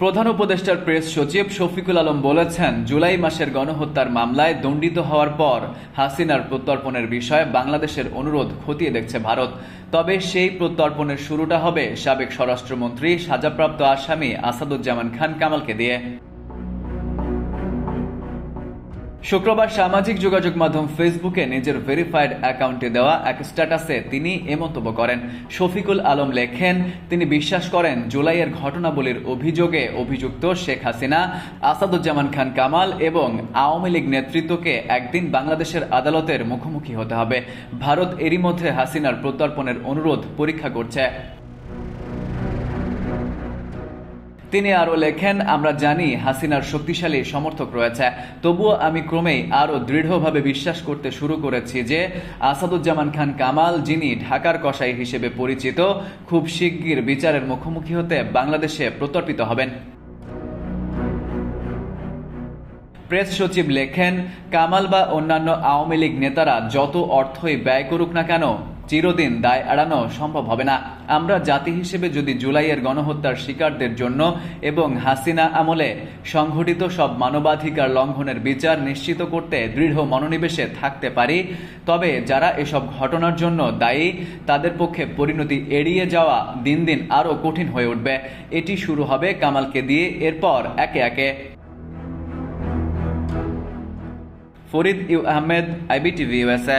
প্রধান উপদেষ্টার প্রেস সচিব শফিকুল আলম বলেছেন, জুলাই মাসের গণহত্যার মামলায় দণ্ডিত হওয়ার পর হাসিনার প্রত্যর্পণের বিষয়ে বাংলাদেশের অনুরোধ খতিয়ে দেখছে ভারত। তবে সেই প্রত্যর্পণের শুরুটা হবে সাবেক স্বরাষ্ট্রমন্ত্রী সাজাপ্রাপ্ত আসামি আসাদুজ্জামান খান কামালকে দিয়ে। শুক্রবার সামাজিক যোগাযোগ মাধ্যম ফেসবুকে নিজের ভেরিফাইড অ্যাকাউন্টে দেওয়া এক স্ট্যাটাসে তিনি এ মন্তব্য করেন। শফিকুল আলম লেখেন, তিনি বিশ্বাস করেন জুলাইয়ের ঘটনাবলীর অভিযোগে অভিযুক্ত শেখ হাসিনা, আসাদুজ্জামান খান কামাল এবং আওয়ামী লীগ নেতৃত্বকে একদিন বাংলাদেশের আদালতের মুখোমুখি হতে হবে। ভারত এরই মধ্যে হাসিনার প্রত্যর্পণের অনুরোধ পরীক্ষা করছে। তিনি আরও লেখেন, আমরা জানি হাসিনার শক্তিশালী সমর্থক রয়েছে, তবুও আমি ক্রমেই আরও দৃঢ়ভাবে বিশ্বাস করতে শুরু করেছি যে আসাদুজ্জামান খান কামাল, যিনি ঢাকার কসাই হিসেবে পরিচিত, খুব শিগগির বিচারের মুখোমুখি হতে বাংলাদেশে প্রত্যর্পিত হবেন। প্রেস সচিব লেখেন, কামাল বা অন্যান্য আওয়ামী লীগ নেতারা যত অর্থই ব্যয় করুক না কেন, চিরদিন দায় এড়ানো সম্ভব হবে না। আমরা জাতি হিসেবে যদি জুলাইয়ের গণহত্যার শিকারদের জন্য এবং হাসিনা আমলে সংঘটিত সব মানবাধিকার লঙ্ঘনের বিচার নিশ্চিত করতে দৃঢ় মনোনিবেশে থাকতে পারি, তবে যারা এসব ঘটনার জন্য দায়ী তাদের পক্ষে পরিণতি এড়িয়ে যাওয়া দিন দিন আরও কঠিন হয়ে উঠবে। এটি শুরু হবে কামালকে দিয়ে, এরপর একে একে। Farid U Ahmed, IBTV USA।